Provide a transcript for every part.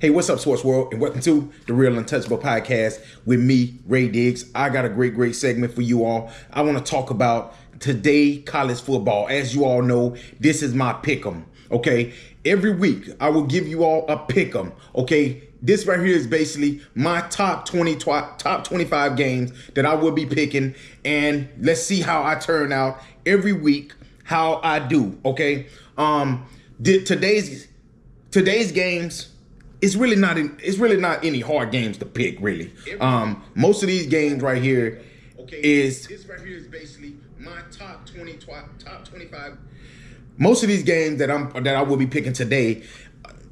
Hey, what's up, sports world, and welcome to the Real Untouchable podcast with me, Ray Diggs. I got a great segment for you all. I want to talk about today college football. As you all know, this is my pick'em. Okay, every week I will give you all a pick'em. Okay, this right here is basically my top 25 games that I will be picking, and let's see how I turn out every week. How I do. Okay, today's games. It's really not any hard games to pick, really. Most of these games right here this right here is basically my top 25. Most of these games that I will be picking today,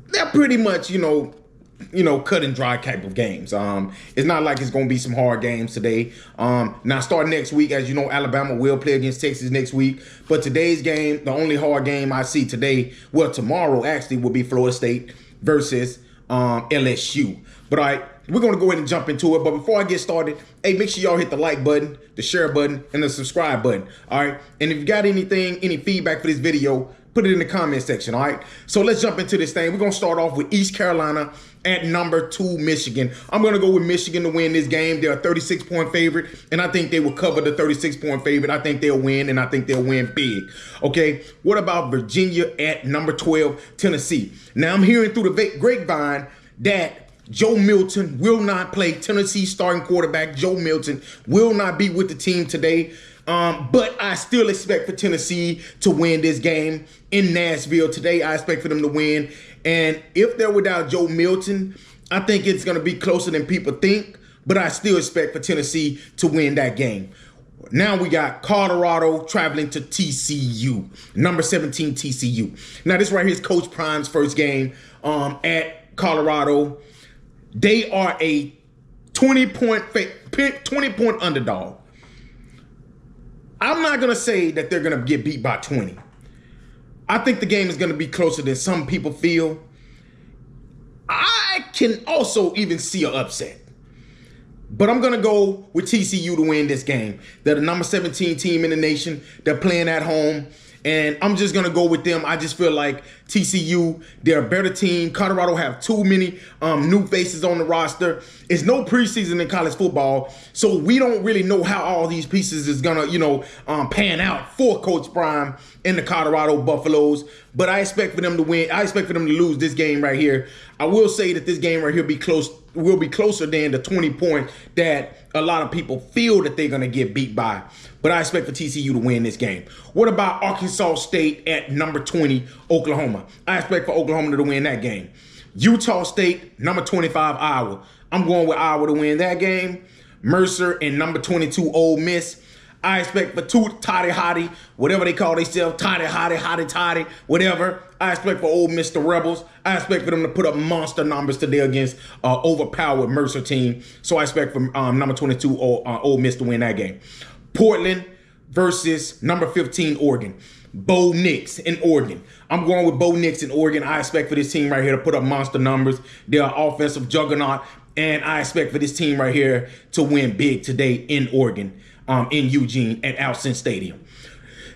they're pretty much, cut and dry type of games. It's not like it's going to be some hard games today. Now, starting next week, as you know, Alabama will play against Texas next week. But today's game, the only hard game I see today, well, tomorrow actually will be Florida State versus LSU. But all right, we're going to go ahead and jump into it. But before I get started, hey, make sure y'all hit the like button, the share button, and the subscribe button. All right. And if you got any feedback for this video, put it in the comment section. All right. So let's jump into this thing. We're going to start off with East Carolina at number 2, Michigan. I'm going to go with Michigan to win this game. They're a 36-point favorite, and I think they will cover the 36-point favorite. I think they'll win, and I think they'll win big. Okay, what about Virginia at number 12, Tennessee? Now, I'm hearing through the grapevine that Joe Milton will not play. Tennessee starting quarterback Joe Milton will not be with the team today. But I still expect for Tennessee to win this game in Nashville today. I expect for them to win. And if they're without Joe Milton, I think it's going to be closer than people think. But I still expect for Tennessee to win that game. Now we got Colorado traveling to TCU, number 17 TCU. Now this right here is Coach Prime's first game at Colorado. They are a 20-point underdog. I'm not going to say that they're going to get beat by 20. I think the game is going to be closer than some people feel. I can also even see an upset. But I'm going to go with TCU to win this game. They're the number 17 team in the nation. They're playing at home. And I'm just going to go with them. I just feel like TCU, they're a better team. Colorado have too many new faces on the roster. It's no preseason in college football, so we don't really know how all these pieces is going to, pan out for Coach Prime and the Colorado Buffaloes. But I expect for them to win. I expect for them to lose this game right here. I will say that this game right here will be closer than the 20-point that a lot of people feel that they're going to get beat by. But I expect for TCU to win this game. What about Arkansas State at number 20, Oklahoma? I expect for Oklahoma to win that game. Utah State, number 25, Iowa. I'm going with Iowa to win that game. Mercer and number 22, Ole Miss. I expect for two Toddy, whatever they call themselves, Toddy, whatever. I expect for Ole Miss, the Rebels. I expect for them to put up monster numbers today against overpowered Mercer team. So I expect for number 22, Ole Miss to win that game. Portland versus number 15, Oregon. Bo Nix in Oregon. I'm going with Bo Nix in Oregon. I expect for this team right here to put up monster numbers. They're an offensive juggernaut. And I expect for this team right here to win big today in Oregon, in Eugene at Alcin Stadium.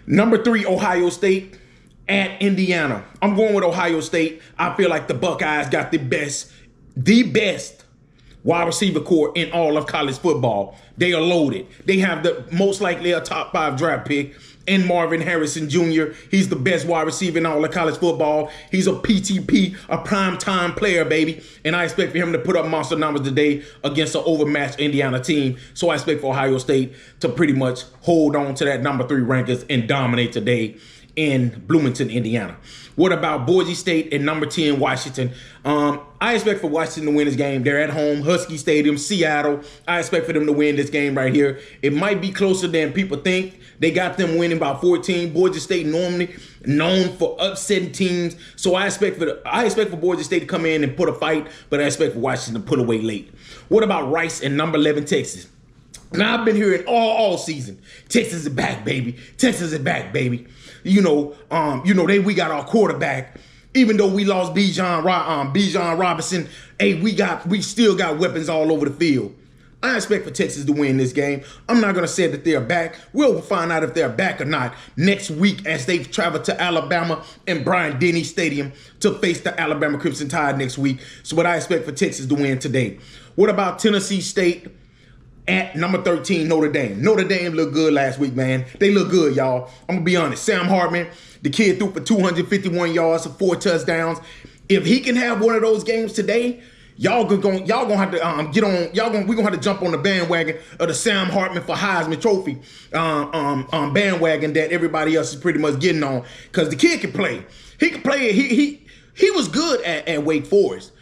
Number 3, Ohio State at Indiana. I'm going with Ohio State. I feel like the Buckeyes got the best wide receiver core in all of college football. They are loaded. They have the most likely a top 5 draft pick in Marvin Harrison Jr. He's the best wide receiver in all of college football. He's a PTP, a primetime player, baby. And I expect for him to put up monster numbers today against an overmatched Indiana team. So I expect for Ohio State to pretty much hold on to that number 3 rankings and dominate today in Bloomington, Indiana. What about Boise State and number 10, Washington? I expect for Washington to win this game. They're at home, Husky Stadium, Seattle. I expect for them to win this game right here. It might be closer than people think. They got them winning by 14. Boise State normally known for upsetting teams. So I expect for Boise State to come in and put a fight, but I expect for Washington to put away late. What about Rice and number 11, Texas? Now, I've been hearing all season, Texas is back, baby. Texas is back, baby. We got our quarterback. Even though we lost Bijan Robinson, hey, we still got weapons all over the field. I expect for Texas to win this game. I'm not going to say that they're back. We'll find out if they're back or not next week as they travel to Alabama and Bryant-Denny Stadium to face the Alabama Crimson Tide next week. So what I expect for Texas to win today. What about Tennessee State at number 13, Notre Dame? Notre Dame looked good last week, man. They look good, y'all. I'm going to be honest. Sam Hartman, the kid threw for 251 yards and 4 touchdowns. If he can have one of those games today, y'all gonna have to get on. We're gonna have to jump on the bandwagon of the Sam Hartman for Heisman Trophy bandwagon that everybody else is pretty much getting on, because the kid can play. He can play. He was good at Wake Forest,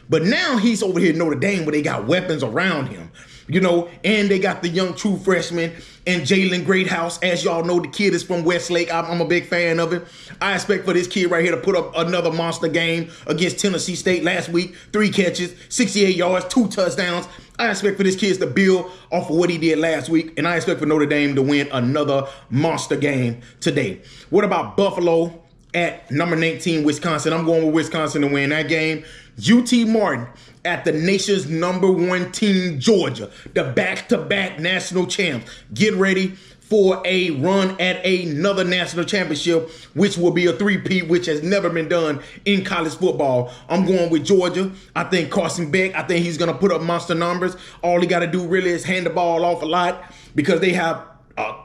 but now he's over here at Notre Dame where they got weapons around him. You know, and they got the young true freshman and Jalen Greathouse. As y'all know, the kid is from Westlake. I'm a big fan of it. I expect for this kid right here to put up another monster game against Tennessee State last week. 3 catches, 68 yards, 2 touchdowns. I expect for this kid to build off of what he did last week, and I expect for Notre Dame to win another monster game today. What about Buffalo at number 19, Wisconsin? I'm going with Wisconsin to win that game. UT Martin at the nation's #1 team, Georgia, the back-to-back national champs. Get ready for a run at another national championship, which will be a three-peat, which has never been done in college football. I'm going with Georgia. I think Carson Beck, I think he's going to put up monster numbers. All he got to do really is hand the ball off a lot, because they have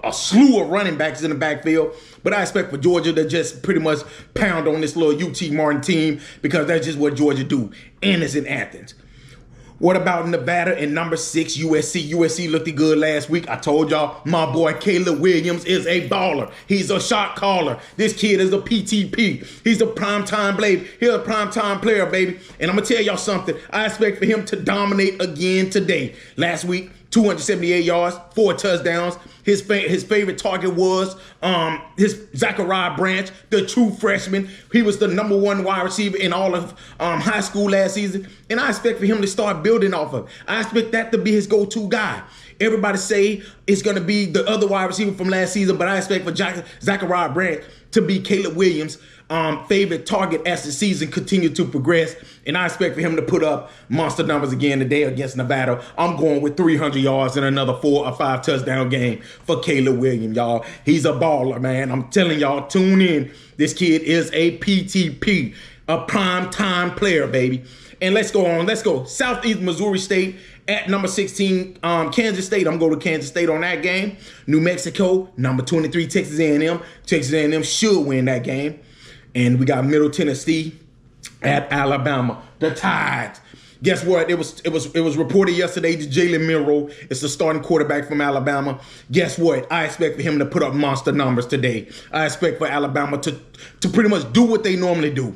a slew of running backs in the backfield. But I expect for Georgia to just pretty much pound on this little UT Martin team, because that's just what Georgia do, and it's in Athens. What about Nevada and number 6, USC? USC looked good last week. I told y'all my boy Caleb Williams is a baller. He's a shot caller. This kid is a PTP. He's a primetime baby. He's a primetime player, baby. And I'm going to tell y'all something. I expect for him to dominate again today. Last week, 278 yards, 4 touchdowns. His favorite target was his Zachariah Branch, the true freshman. He was the #1 wide receiver in all of high school last season. And I expect for him to start building off of. I expect that to be his go-to guy. Everybody say it's going to be the other wide receiver from last season, but I expect for Zachariah Branch to be Caleb Williams' favorite target as the season continues to progress. And I expect for him to put up monster numbers again today against Nevada. I'm going with 300 yards and another 4 or 5 touchdown game for Caleb Williams, y'all. He's a baller, man. I'm telling y'all, tune in. This kid is a PTP, a prime time player, baby. And let's go on. Let's go. Southeast Missouri State at number 16, Kansas State. I'm going to Kansas State on that game. New Mexico, number 23, Texas A&M. Texas A&M should win that game. And we got Middle Tennessee at Alabama. The Tides. Guess what? It was reported yesterday that Jalen Milroe is the starting quarterback from Alabama. Guess what? I expect for him to put up monster numbers today. I expect for Alabama to pretty much do what they normally do.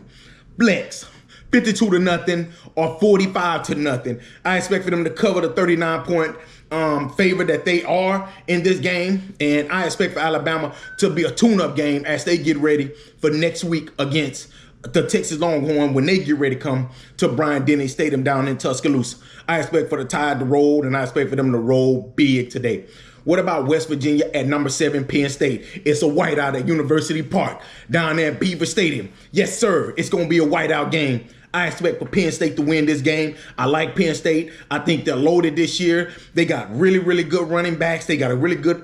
Flex. 52-0 or 45-0. I expect for them to cover the 39-point favorite that they are in this game. And I expect for Alabama to be a tune-up game as they get ready for next week against the Texas Longhorn when they get ready to come to Bryant-Denny Stadium down in Tuscaloosa. I expect for the Tide to roll, and I expect for them to roll big today. What about West Virginia at number 7, Penn State? It's a whiteout at University Park down there at Beaver Stadium. Yes, sir. It's going to be a whiteout game. I expect for Penn State to win this game. I like Penn State. I think they're loaded this year. They got really, really good running backs. They got a really good,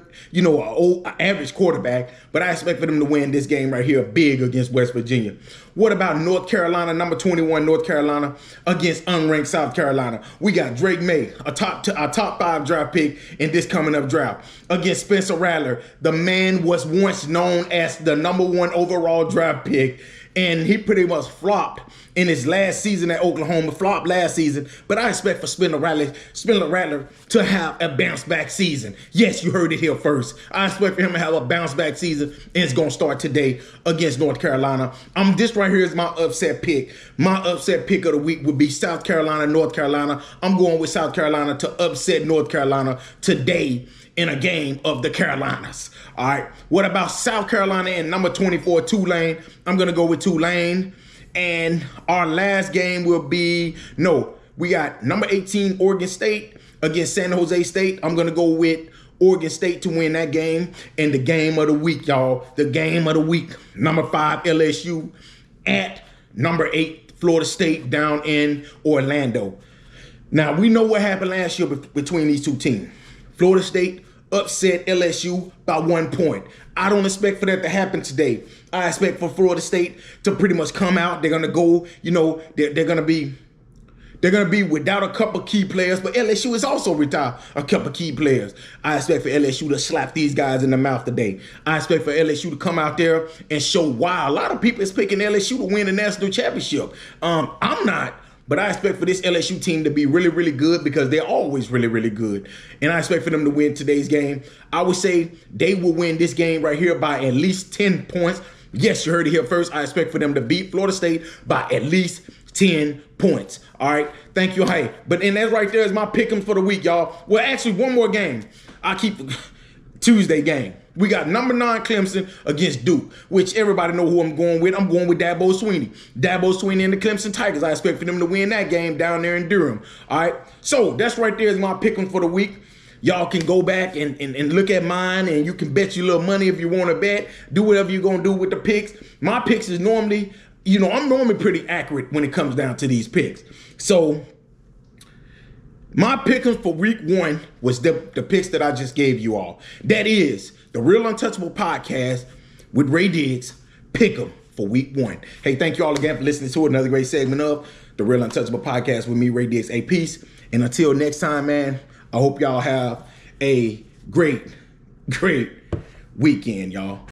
average quarterback. But I expect for them to win this game right here big against West Virginia. What about North Carolina, number 21, North Carolina against unranked South Carolina? We got Drake May, a top 5 draft pick in this coming up draft, against Spencer Rattler. The man was once known as the #1 overall draft pick, and he pretty much flopped in his last season at Oklahoma, flopped last season. But I expect for Spencer Rattler to have a bounce back season. Yes, you heard it here first. I expect for him to have a bounce back season, and it's going to start today against North Carolina. This right here is my upset pick. My upset pick of the week would be South Carolina, North Carolina. I'm going with South Carolina to upset North Carolina today in a game of the Carolinas. All right. What about South Carolina and number 24, Tulane? I'm going to go with Tulane. And our last game will be, we got number 18, Oregon State against San Jose State. I'm going to go with Oregon State to win that game. And the game of the week, y'all, the game of the week, number 5, LSU at number 8, Florida State down in Orlando. Now, we know what happened last year between these two teams. Florida State upset LSU by 1 point. I don't expect for that to happen today. I expect for Florida State to pretty much come out. They're going to go, they're going to be without a couple key players, but LSU is also without a couple key players. I expect for LSU to slap these guys in the mouth today. I expect for LSU to come out there and show why. A lot of people is picking LSU to win the national championship. I'm not. But I expect for this LSU team to be really, really good because they're always really, really good. And I expect for them to win today's game. I would say they will win this game right here by at least 10 points. Yes, you heard it here first. I expect for them to beat Florida State by at least 10 points. All right. Thank you. Hey, and that right there is my pick'em for the week, y'all. Well, actually, one more game. I keep Tuesday game. We got number 9 Clemson against Duke, which everybody know who I'm going with. I'm going with Dabo Swinney. Dabo Swinney and the Clemson Tigers. I expect for them to win that game down there in Durham. All right. So that's right there is my pick'em for the week. Y'all can go back and look at mine, and you can bet your little money if you want to bet. Do whatever you're going to do with the picks. My picks is normally, I'm normally pretty accurate when it comes down to these picks. So my pick'em for week 1 was the picks that I just gave you all. That is the Real Untouchable Podcast with Ray Diggs. Pick'em for week 1. Hey, thank you all again for listening to another great segment of the Real Untouchable Podcast with me, Ray Diggs. A peace. And until next time, man, I hope y'all have a great, great weekend, y'all.